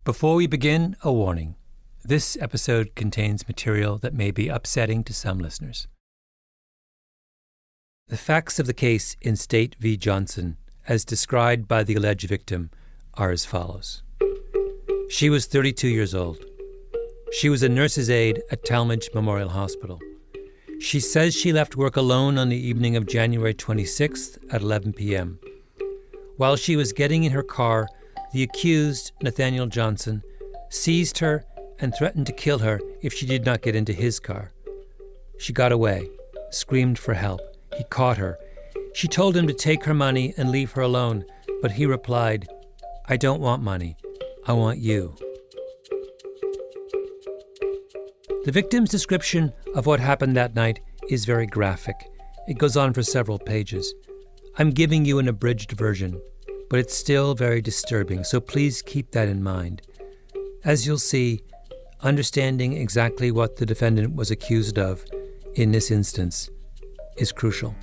Before we begin, a warning. This episode contains material that may be upsetting to some listeners. The facts of the case in State v. Johnson, as described by the alleged victim, are as follows. She was 32 years old. She was a nurse's aide at Talmadge Memorial Hospital. She says she left work alone on the evening of January 26th at 11 p.m. While she was getting in her car, the accused, Nathaniel Johnson, seized her and threatened to kill her if she did not get into his car. She got away, screamed for help. He caught her. She told him to take her money and leave her alone, but he replied, "I don't want money. I want you." The victim's description of what happened that night is very graphic. It goes on for several pages. I'm giving you an abridged version, but it's still very disturbing, so please keep that in mind. As you'll see, understanding exactly what the defendant was accused of in this instance is crucial.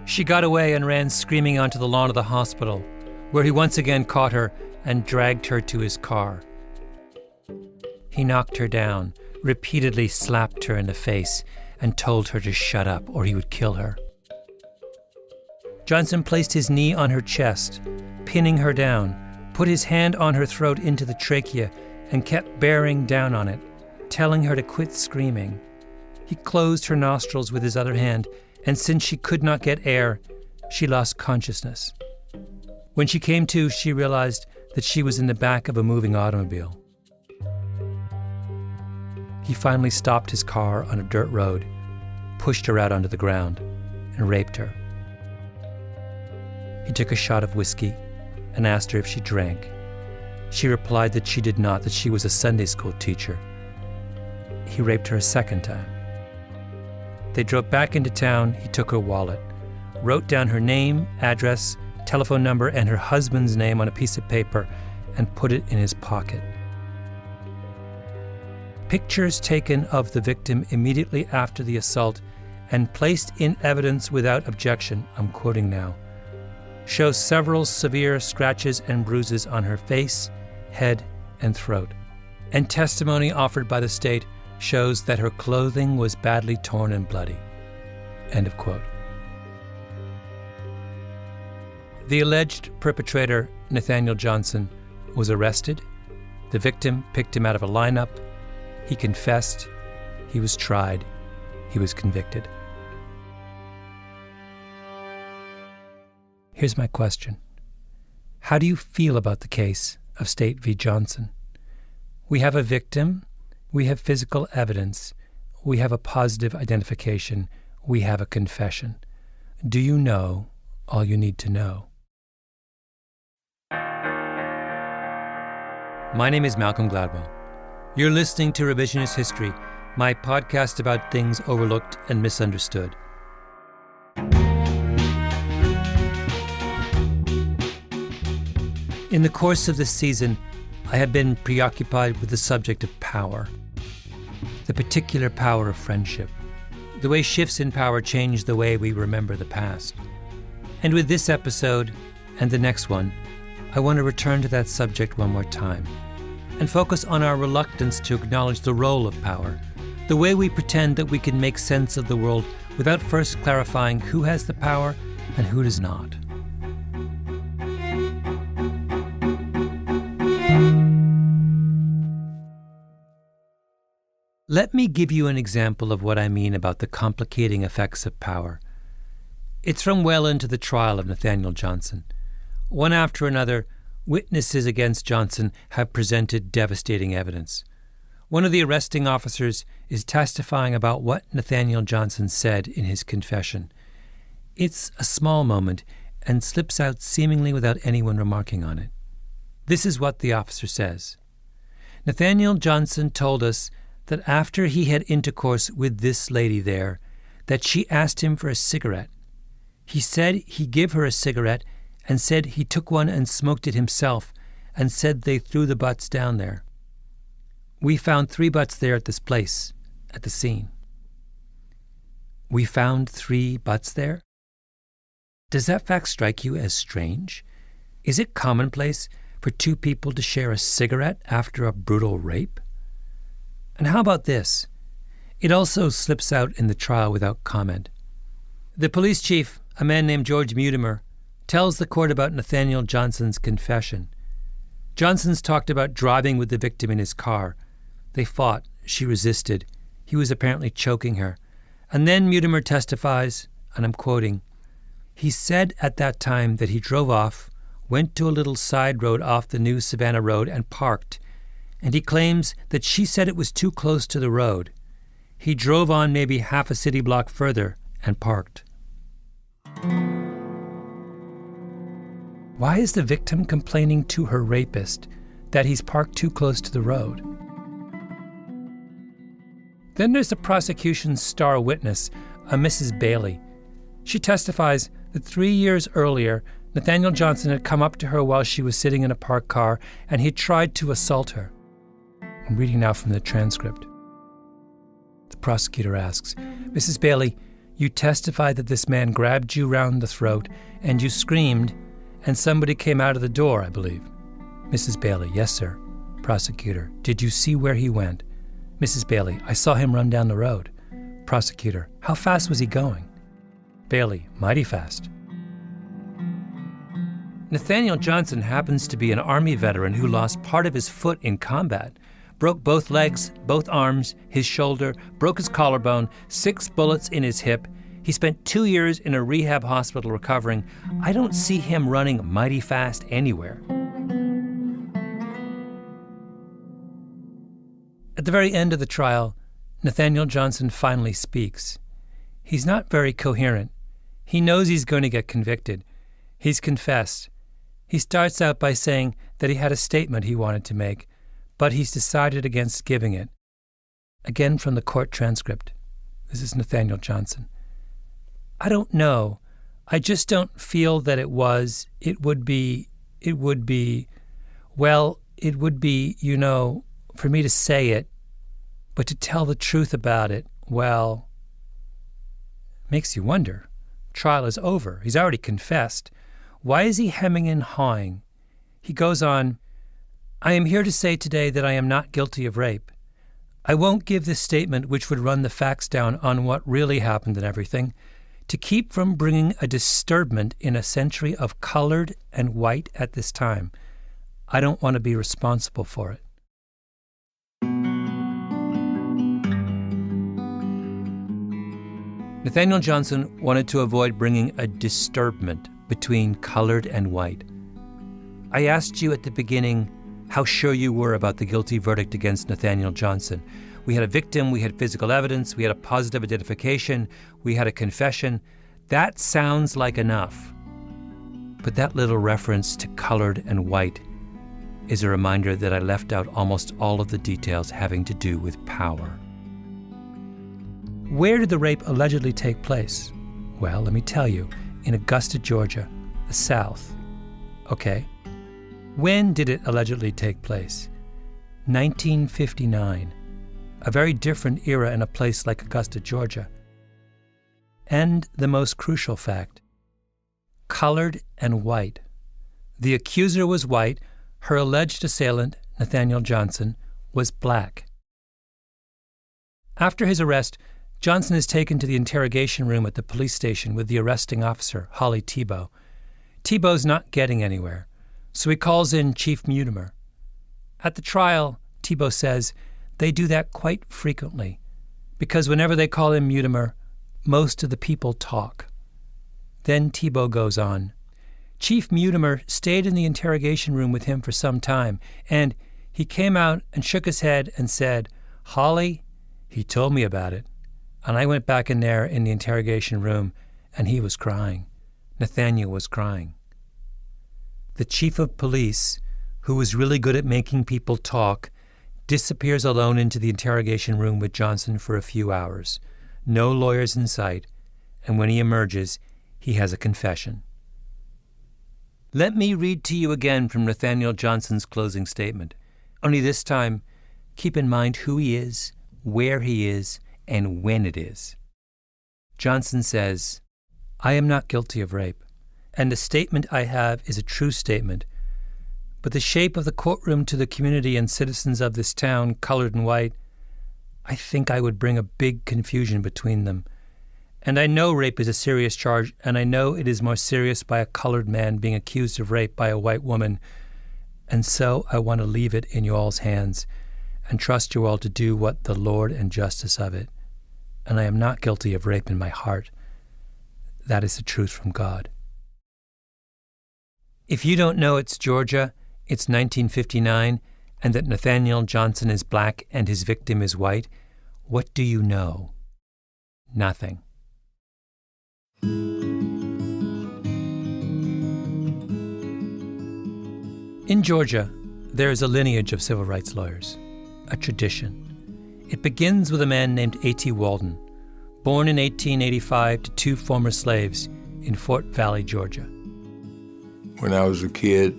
She got away and ran screaming onto the lawn of the hospital, where he once again caught her and dragged her to his car. He knocked her down, repeatedly slapped her in the face, and told her to shut up or he would kill her. Johnson placed his knee on her chest, pinning her down, put his hand on her throat into the trachea, and kept bearing down on it, telling her to quit screaming. He closed her nostrils with his other hand, and since she could not get air, she lost consciousness. When she came to, she realized that she was in the back of a moving automobile. He finally stopped his car on a dirt road, pushed her out onto the ground, and raped her. He took a shot of whiskey and asked her if she drank. She replied that she did not, that she was a Sunday school teacher. He raped her a second time. They drove back into town. He took her wallet, wrote down her name, address, telephone number, and her husband's name on a piece of paper and put it in his pocket. Pictures taken of the victim immediately after the assault and placed in evidence without objection, I'm quoting now, show several severe scratches and bruises on her face, head, and throat. And testimony offered by the state shows that her clothing was badly torn and bloody. End of quote. The alleged perpetrator, Nathaniel Johnson, was arrested. The victim picked him out of a lineup. He confessed. He was tried. He was convicted. Here's my question. How do you feel about the case of State v. Johnson? We have a victim. We have physical evidence. We have a positive identification. We have a confession. Do you know all you need to know? My name is Malcolm Gladwell. You're listening to Revisionist History, my podcast about things overlooked and misunderstood. In the course of this season, I have been preoccupied with the subject of power, the particular power of friendship, the way shifts in power change the way we remember the past. And with this episode and the next one, I want to return to that subject one more time and focus on our reluctance to acknowledge the role of power, the way we pretend that we can make sense of the world without first clarifying who has the power and who does not. Let me give you an example of what I mean about the complicating effects of power. It's from well into the trial of Nathaniel Johnson. One after another, witnesses against Johnson have presented devastating evidence. One of the arresting officers is testifying about what Nathaniel Johnson said in his confession. It's a small moment and slips out seemingly without anyone remarking on it. This is what the officer says. Nathaniel Johnson told us that after he had intercourse with this lady there, that she asked him for a cigarette. He said he gave her a cigarette and said he took one and smoked it himself and said they threw the butts down there. We found 3 butts there at this place, at the scene. We found 3 butts there? Does that fact strike you as strange? Is it commonplace for two people to share a cigarette after a brutal rape? And how about this? It also slips out in the trial without comment. The police chief, a man named George Mutimer, tells the court about Nathaniel Johnson's confession. Johnson's talked about driving with the victim in his car. They fought. She resisted. He was apparently choking her. And then Mutimer testifies, and I'm quoting, "He said at that time that he drove off, went to a little side road off the new Savannah Road and parked. And he claims that she said it was too close to the road. He drove on maybe half a city block further and parked." Why is the victim complaining to her rapist that he's parked too close to the road? Then there's the prosecution's star witness, a Mrs. Bailey. She testifies that 3 years earlier, Nathaniel Johnson had come up to her while she was sitting in a parked car and he tried to assault her. I'm reading now from the transcript. The prosecutor asks, "Mrs. Bailey, you testified that this man grabbed you round the throat and you screamed and somebody came out of the door, I believe." Mrs. Bailey, "Yes, sir." Prosecutor, "Did you see where he went?" Mrs. Bailey, "I saw him run down the road." Prosecutor, "How fast was he going?" Bailey, "Mighty fast." Nathaniel Johnson happens to be an Army veteran who lost part of his foot in combat, broke both legs, both arms, his shoulder, broke his collarbone, 6 bullets in his hip. He spent 2 years in a rehab hospital recovering. I don't see him running mighty fast anywhere. At the very end of the trial, Nathaniel Johnson finally speaks. He's not very coherent. He knows he's going to get convicted. He's confessed. He starts out by saying that he had a statement he wanted to make, but he's decided against giving it. Again from the court transcript. This is Nathaniel Johnson. "I don't know. I just don't feel that it would be, for me to say it, but to tell the truth about it, well," makes you wonder. Trial is over. He's already confessed. Why is he hemming and hawing? He goes on, "I am here to say today that I am not guilty of rape. I won't give this statement which would run the facts down on what really happened and everything, to keep from bringing a disturbment in a century of colored and white at this time. I don't want to be responsible for it." Nathaniel Johnson wanted to avoid bringing a disturbment between colored and white. I asked you at the beginning how sure you were about the guilty verdict against Nathaniel Johnson. We had a victim, we had physical evidence, we had a positive identification, we had a confession. That sounds like enough. But that little reference to colored and white is a reminder that I left out almost all of the details having to do with power. Where did the rape allegedly take place? Well, let me tell you, in Augusta, Georgia, the South. Okay. When did it allegedly take place? 1959. A very different era in a place like Augusta, Georgia. And the most crucial fact, colored and white. The accuser was white, her alleged assailant, Nathaniel Johnson, was black. After his arrest, Johnson is taken to the interrogation room at the police station with the arresting officer, Holly Tebow. Tebow's not getting anywhere, so he calls in Chief Mutimer. At the trial, Tebow says they do that quite frequently, because whenever they call in Mutimer, most of the people talk. Then Tebow goes on. Chief Mutimer stayed in the interrogation room with him for some time, and he came out and shook his head and said, "Holly, he told me about it." And I went back in there in the interrogation room, and he was crying. Nathaniel was crying. The chief of police, who was really good at making people talk, disappears alone into the interrogation room with Johnson for a few hours. No lawyers in sight, and when he emerges, he has a confession. Let me read to you again from Nathaniel Johnson's closing statement. Only this time, keep in mind who he is, where he is, and when it is. Johnson says, "I am not guilty of rape. and the statement I have is a true statement. But the shape of the courtroom to the community and citizens of this town, colored and white, I think I would bring a big confusion between them. And I know rape is a serious charge, and I know it is more serious by a colored man being accused of rape by a white woman. And so I want to leave it in you all's hands and trust you all to do what the Lord and justice of it. And I am not guilty of rape in my heart. That is the truth from God. If you don't know it's Georgia, it's 1959, and that Nathaniel Johnson is black and his victim is white, what do you know? Nothing. In Georgia, there is a lineage of civil rights lawyers, a tradition. It begins with a man named A.T. Walden, born in 1885 to two former slaves in Fort Valley, Georgia. When I was a kid,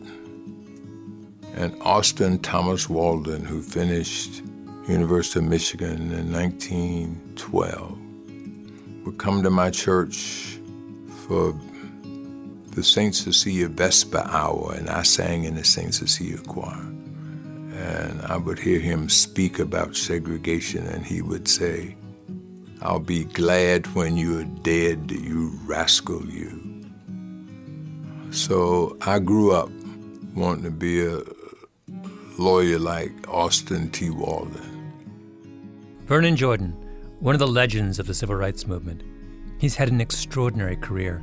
and Austin Thomas Walden, who finished University of Michigan in 1912, would come to my church for the St. Cecilia Vesper Hour, and I sang in the St. Cecilia choir. And I would hear him speak about segregation, and he would say, "I'll be glad when you're dead, you rascal, you." So I grew up wanting to be a lawyer like Austin T. Walden. Vernon Jordan, one of the legends of the civil rights movement. He's had an extraordinary career.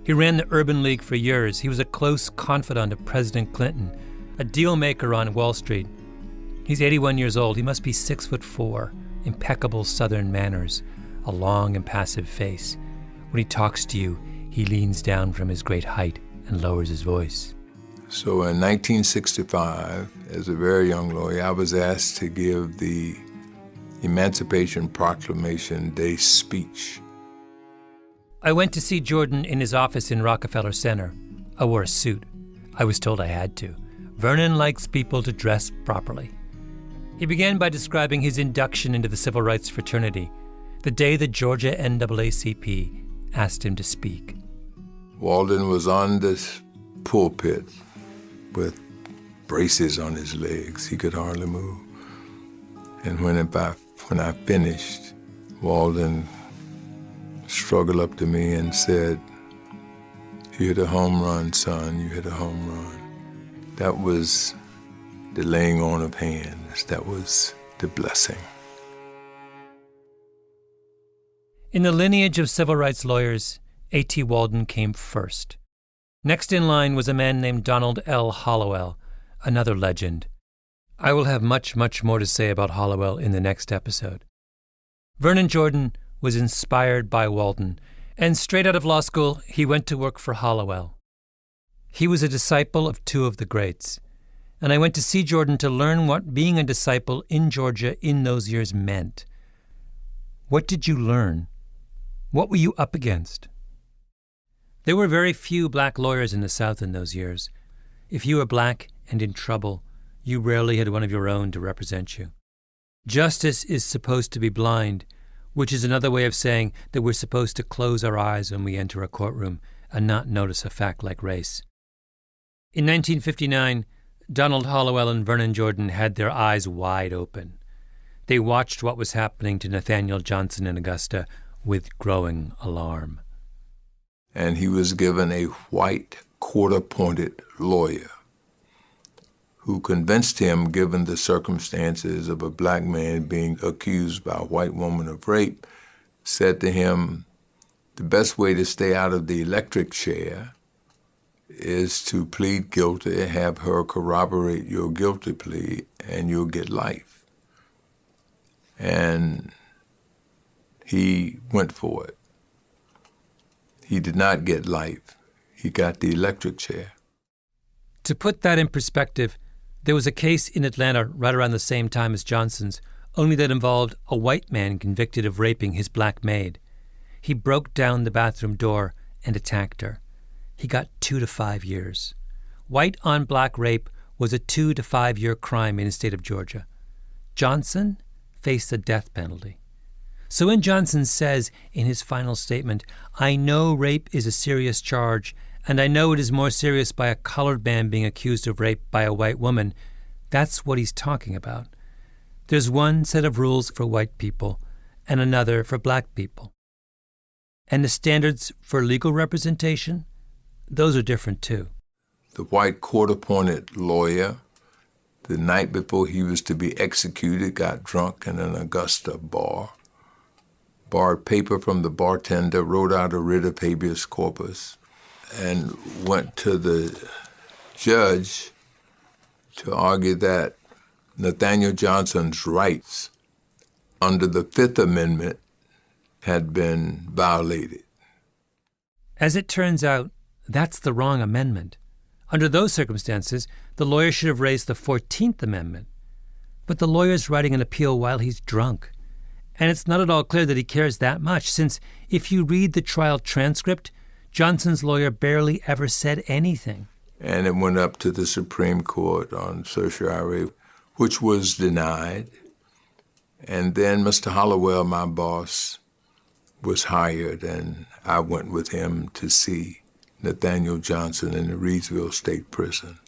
He ran the Urban League for years. He was a close confidant of President Clinton, a deal maker on Wall Street. He's 81 years old. He must be 6'4", impeccable Southern manners, a long, impassive face. When he talks to you, he leans down from his great height and lowers his voice. So in 1965, as a very young lawyer, I was asked to give the Emancipation Proclamation Day speech. I went to see Jordan in his office in Rockefeller Center. I wore a suit. I was told I had to. Vernon likes people to dress properly. He began by describing his induction into the civil rights fraternity, the day the Georgia NAACP asked him to speak. Walden was on this pulpit with braces on his legs. He could hardly move. And when I finished, Walden struggled up to me and said, "You hit a home run, son, you hit a home run." That was the laying on of hands. That was the blessing. In the lineage of civil rights lawyers, A.T. Walden came first. Next in line was a man named Donald L. Hollowell, another legend. I will have much, much more to say about Hollowell in the next episode. Vernon Jordan was inspired by Walden, and straight out of law school, he went to work for Hollowell. He was a disciple of two of the greats, and I went to see Jordan to learn what being a disciple in Georgia in those years meant. What did you learn? What were you up against? There were very few black lawyers in the South in those years. If you were black and in trouble, you rarely had one of your own to represent you. Justice is supposed to be blind, which is another way of saying that we're supposed to close our eyes when we enter a courtroom and not notice a fact like race. In 1959, Donald Hollowell and Vernon Jordan had their eyes wide open. They watched what was happening to Nathaniel Johnson in Augusta with growing alarm. And he was given a white, court-appointed lawyer who convinced him, given the circumstances of a black man being accused by a white woman of rape, said to him, the best way to stay out of the electric chair is to plead guilty, have her corroborate your guilty plea, and you'll get life. And he went for it. He did not get life. He got the electric chair. To put that in perspective, there was a case in Atlanta right around the same time as Johnson's, only that involved a white man convicted of raping his black maid. He broke down the bathroom door and attacked her. He got 2 to 5 years. White on black rape was a 2 to 5 year crime in the state of Georgia. Johnson faced the death penalty. So when Johnson says in his final statement, "I know rape is a serious charge and I know it is more serious by a colored man being accused of rape by a white woman, that's what he's talking about. There's one set of rules for white people and another for black people. And the standards for legal representation, those are different too. The white court-appointed lawyer, the night before he was to be executed, got drunk in an Augusta bar, borrowed paper from the bartender, wrote out a writ of habeas corpus, and went to the judge to argue that Nathaniel Johnson's rights under the Fifth Amendment had been violated. As it turns out, that's the wrong amendment. Under those circumstances, the lawyer should have raised the 14th Amendment. But the lawyer's writing an appeal while he's drunk. And it's not at all clear that he cares that much, since if you read the trial transcript, Johnson's lawyer barely ever said anything. And it went up to the Supreme Court on certiorari, which was denied. And then Mr. Hollowell, my boss, was hired, and I went with him to see Nathaniel Johnson in the Reidsville State Prison.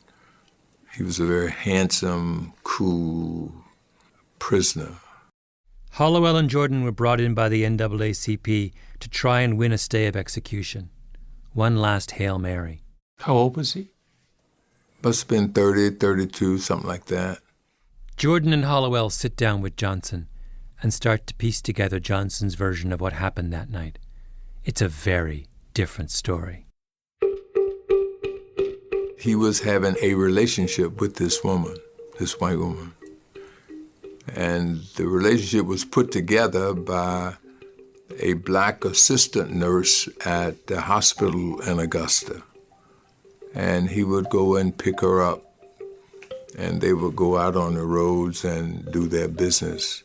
He was a very handsome, cool prisoner. Hollowell and Jordan were brought in by the NAACP to try and win a stay of execution. One last Hail Mary. How old was he? Must have been 30, 32, something like that. Jordan and Hollowell sit down with Johnson and start to piece together Johnson's version of what happened that night. It's a very different story. He was having a relationship with this woman, this white woman. And the relationship was put together by a black assistant nurse at the hospital in Augusta. And he would go and pick her up, and they would go out on the roads and do their business.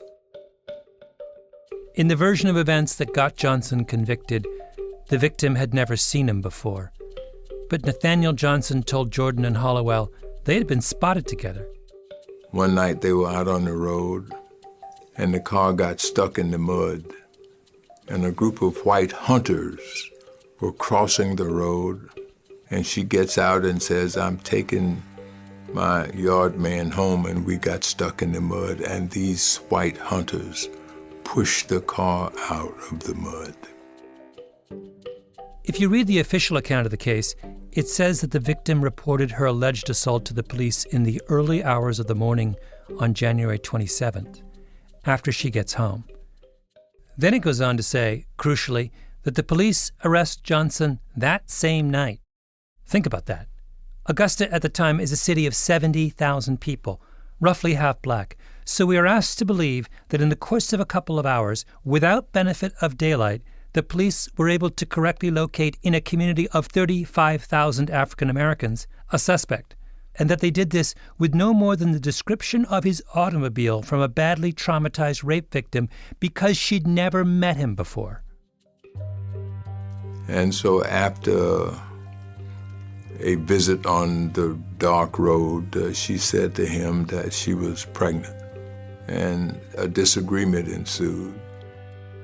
In the version of events that got Johnson convicted, the victim had never seen him before. But Nathaniel Johnson told Jordan and Hollowell they had been spotted together. One night they were out on the road, and the car got stuck in the mud, and a group of white hunters were crossing the road, and she gets out and says, "I'm taking my yard man home," and we got stuck in the mud, and these white hunters pushed the car out of the mud. If you read the official account of the case, it says that the victim reported her alleged assault to the police in the early hours of the morning on January 27th, after she gets home. Then it goes on to say, crucially, that the police arrest Johnson that same night. Think about that. Augusta at the time is a city of 70,000 people, roughly half black. So we are asked to believe that in the course of a couple of hours, without benefit of daylight, the police were able to correctly locate in a community of 35,000 African Americans a suspect, and that they did this with no more than the description of his automobile from a badly traumatized rape victim because she'd never met him before. And so after a visit on the dark road, she said to him that she was pregnant, and a disagreement ensued.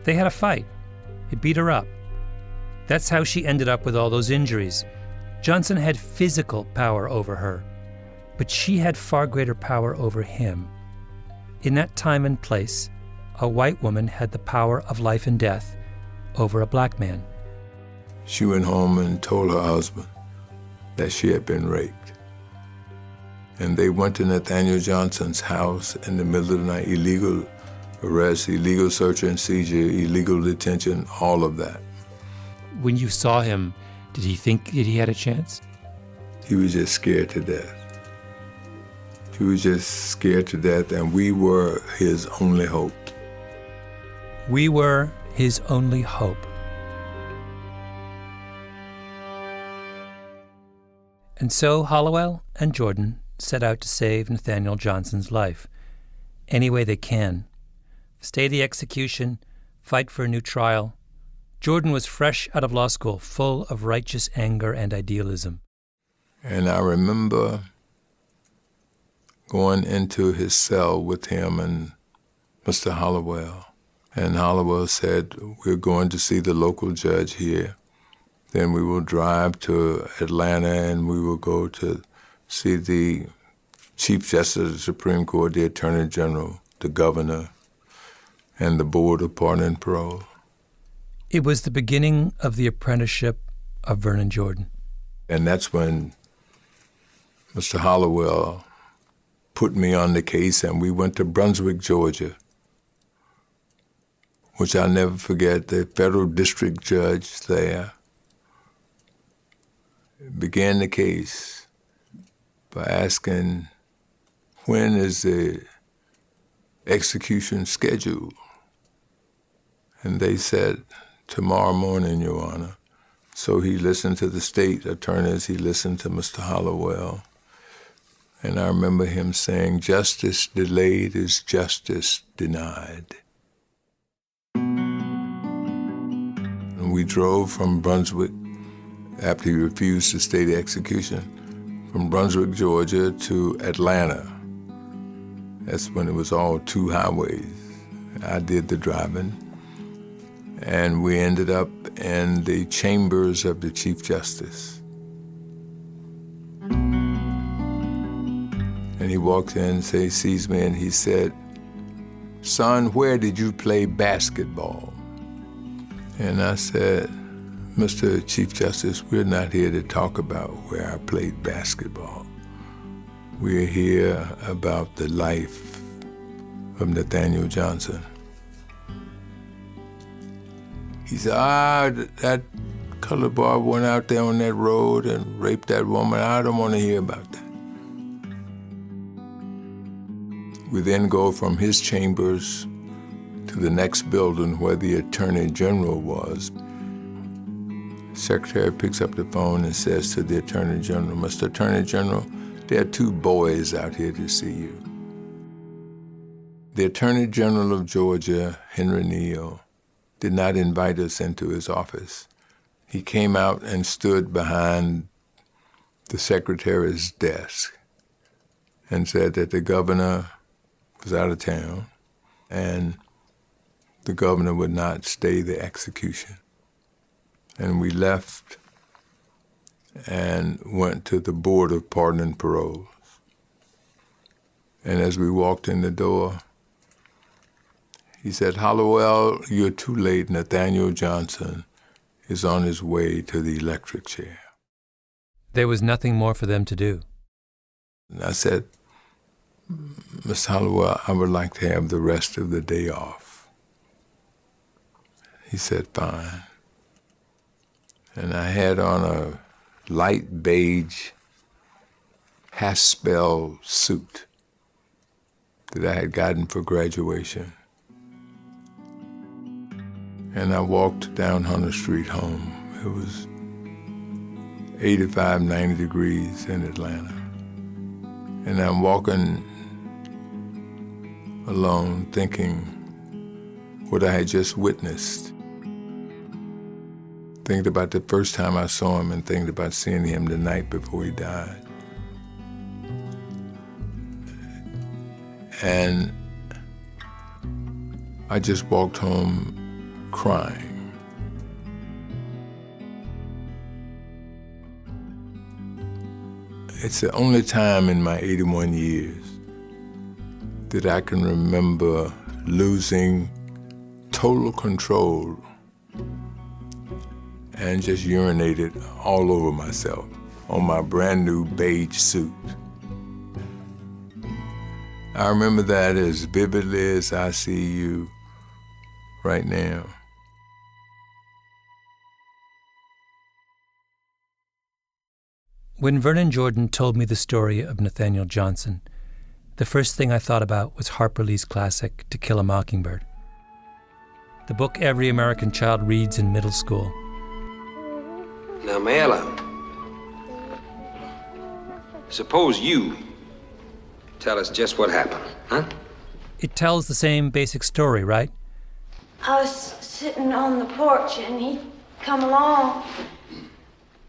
They had a fight. He beat her up. That's how she ended up with all those injuries. Johnson had physical power over her, but she had far greater power over him. In that time and place, a white woman had the power of life and death over a black man. She went home and told her husband that she had been raped. And they went to Nathaniel Johnson's house in the middle of the night, illegal arrest, illegal search and seizure, illegal detention, all of that. When you saw him, did he think that he had a chance? He was just scared to death. He was just scared to death, and we were his only hope. We were his only hope. And so Hollowell and Jordan set out to save Nathaniel Johnson's life any way they can. Stay the execution, fight for a new trial. Jordan was fresh out of law school, full of righteous anger and idealism. And I remember going into his cell with him and Mr. Hollowell. And Hollowell said, "We're going to see the local judge here Then we will drive to Atlanta and we will go to see the Chief Justice of the Supreme Court, the Attorney General, the Governor, and the Board of Pardon and Parole. It was the beginning of the apprenticeship of Vernon Jordan. And that's when Mr. Hollowell put me on the case, and we went to Brunswick, Georgia, which I'll never forget. The federal district judge there began the case by asking, when is the execution scheduled? And they said, tomorrow morning, Your Honor. So he listened to the state attorneys, he listened to Mr. Hollowell, and I remember him saying, justice delayed is justice denied. And we drove from Brunswick, after he refused to stay the execution, from Brunswick, Georgia to Atlanta. That's when it was all two highways. I did the driving. And we ended up in the chambers of the Chief Justice. And he walked in, sees me, and he said, son, where did you play basketball? And I said, Mr. Chief Justice, we're not here to talk about where I played basketball. We're here about the life of Nathaniel Johnson. He said, that colored boy went out there on that road and raped that woman. I don't want to hear about that. We then go from his chambers to the next building where the Attorney General was. The secretary picks up the phone and says to the Attorney General, Mr. Attorney General, there are two boys out here to see you. The Attorney General of Georgia, Henry Neal, did not invite us into his office. He came out and stood behind the secretary's desk and said that the governor was out of town and the governor would not stay the execution. And we left and went to the Board of Pardon and Parole. And as we walked in the door, he said, Hollowell, you're too late. Nathaniel Johnson is on his way to the electric chair. There was nothing more for them to do. And I said, Mr. Hollowell, I would like to have the rest of the day off. He said, fine. And I had on a light beige Haspel suit that I had gotten for graduation. And I walked down Hunter Street home. It was 85, 90 degrees in Atlanta. And I'm walking alone thinking what I had just witnessed. Thinking about the first time I saw him and thinking about seeing him the night before he died. And I just walked home crying. It's the only time in my 81 years that I can remember losing total control and just urinated all over myself on my brand new beige suit. I remember that as vividly as I see you right now. When Vernon Jordan told me the story of Nathaniel Johnson, the first thing I thought about was Harper Lee's classic, To Kill a Mockingbird, the book every American child reads in middle school. Now, Mela, suppose you tell us just what happened, huh? It tells the same basic story, right? I was sitting on the porch and he come along.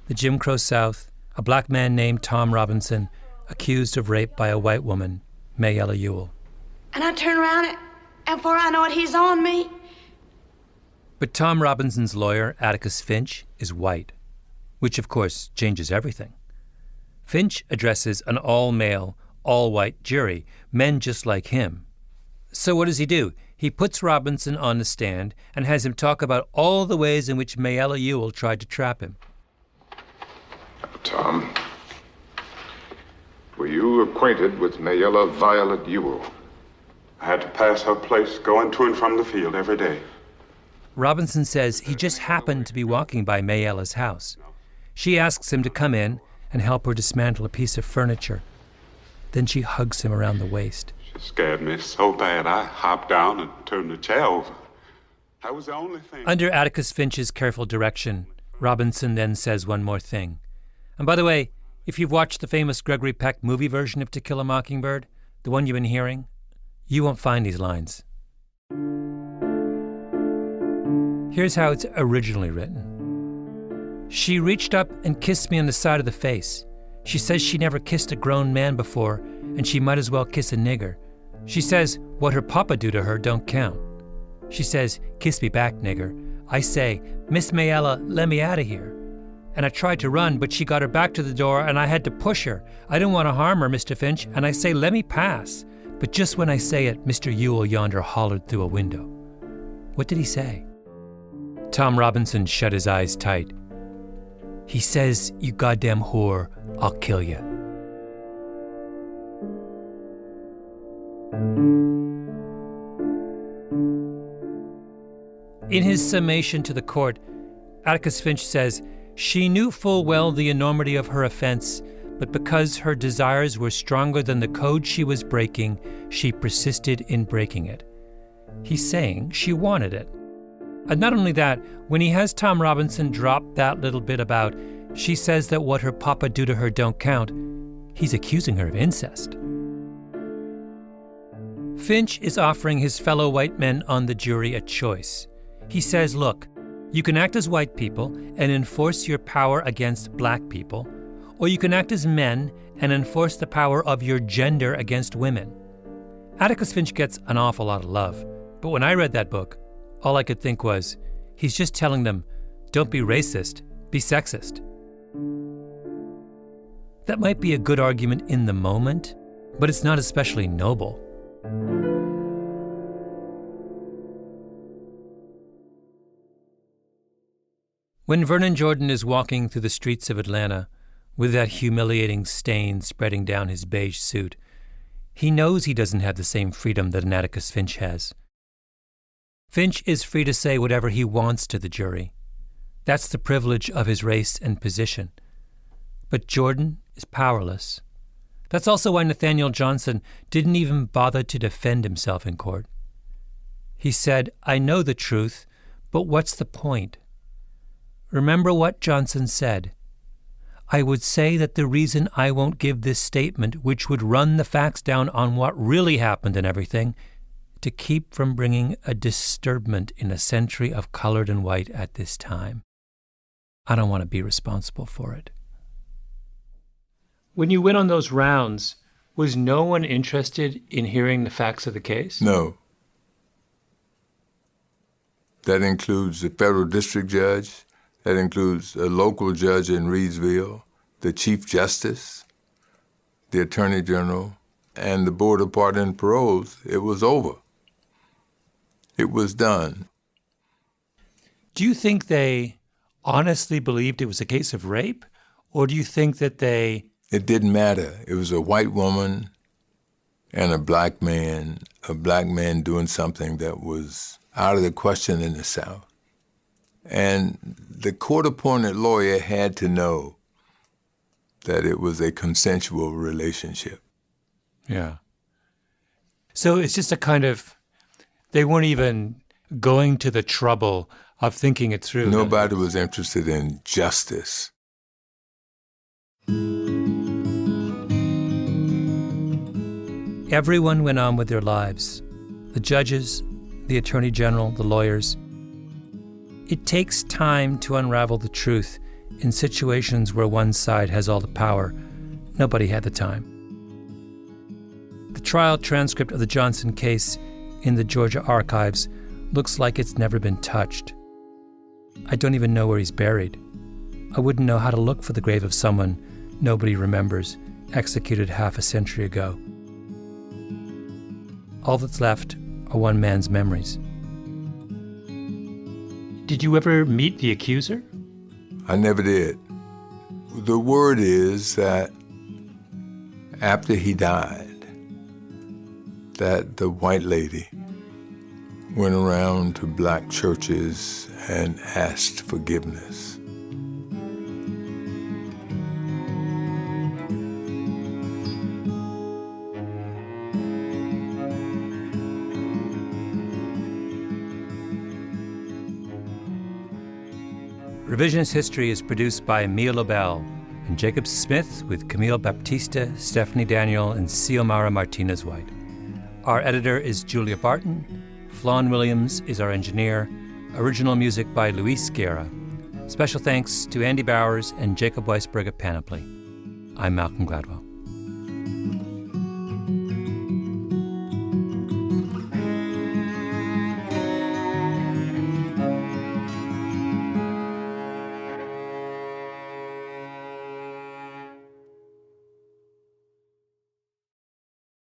The Jim Crow South, a black man named Tom Robinson, accused of rape by a white woman, Mayella Ewell. And I turn around and before I know it, he's on me. But Tom Robinson's lawyer, Atticus Finch, is white. which of course changes everything. Finch addresses an all-male, all-white jury, men just like him. So what does he do? He puts Robinson on the stand and has him talk about all the ways in which Mayella Ewell tried to trap him. Tom, were you acquainted with Mayella Violet Ewell? I had to pass her place going to and from the field every day. Robinson says he just happened to be walking by Mayella's house. She asks him to come in and help her dismantle a piece of furniture. Then she hugs him around the waist. She scared me so bad I hopped down and turned the chair over. That was the only thing. Under Atticus Finch's careful direction, Robinson then says one more thing. And by the way, if you've watched the famous Gregory Peck movie version of To Kill a Mockingbird, the one you've been hearing, you won't find these lines. Here's how it's originally written. She reached up and kissed me on the side of the face. She says she never kissed a grown man before, and she might as well kiss a nigger. She says what her papa do to her don't count. She says, kiss me back, nigger. I say, Miss Mayella, let me out of here. And I tried to run, but she got her back to the door, and I had to push her. I didn't want to harm her, Mr. Finch, and I say, let me pass. But just when I say it, Mr. Ewell yonder hollered through a window. What did he say? Tom Robinson shut his eyes tight. He says, you goddamn whore, I'll kill you. In his summation to the court, Atticus Finch says, she knew full well the enormity of her offense, but because her desires were stronger than the code she was breaking, she persisted in breaking it. He's saying she wanted it. And not only that, when he has Tom Robinson drop that little bit about, she says that what her papa do to her don't count, he's accusing her of incest. Finch is offering his fellow white men on the jury a choice. He says, look, you can act as white people and enforce your power against black people, or you can act as men and enforce the power of your gender against women. Atticus Finch gets an awful lot of love, but when I read that book, all I could think was, he's just telling them, don't be racist, be sexist. That might be a good argument in the moment, but it's not especially noble. When Vernon Jordan is walking through the streets of Atlanta with that humiliating stain spreading down his beige suit, he knows he doesn't have the same freedom that an Atticus Finch has. Finch is free to say whatever he wants to the jury. That's the privilege of his race and position. But Jordan is powerless. That's also why Nathaniel Johnson didn't even bother to defend himself in court. He said, I know the truth, but what's the point? Remember what Johnson said. I would say that the reason I won't give this statement, which would run the facts down on what really happened and everything, to keep from bringing a disturbment in a century of colored and white at this time. I don't want to be responsible for it. When you went on those rounds, was no one interested in hearing the facts of the case? No. That includes the federal district judge. That includes a local judge in Reidsville, the Chief Justice, the Attorney General, and the Board of Pardon and Paroles. It was over. It was done. Do you think they honestly believed it was a case of rape? Or do you think that they... It didn't matter. It was a white woman and a black man doing something that was out of the question in the South. And the court-appointed lawyer had to know that it was a consensual relationship. Yeah. So it's just a kind of, they weren't even going to the trouble of thinking it through. Nobody was interested in justice. Everyone went on with their lives. The judges, the attorney general, the lawyers. It takes time to unravel the truth in situations where one side has all the power. Nobody had the time. The trial transcript of the Johnson case in the Georgia archives looks like it's never been touched. I don't even know where he's buried. I wouldn't know how to look for the grave of someone nobody remembers, executed half a century ago. All that's left are one man's memories. Did you ever meet the accuser? I never did. The word is that after he died, that the white lady went around to black churches and asked forgiveness. Revisionist History is produced by Mia Lobel and Jacob Smith with Camille Baptista, Stephanie Daniel, and Xiomara Martinez-White. Our editor is Julia Barton. Flawn Williams is our engineer. Original music by Luis Guerra. Special thanks to Andy Bowers and Jacob Weisberg at Panoply. I'm Malcolm Gladwell.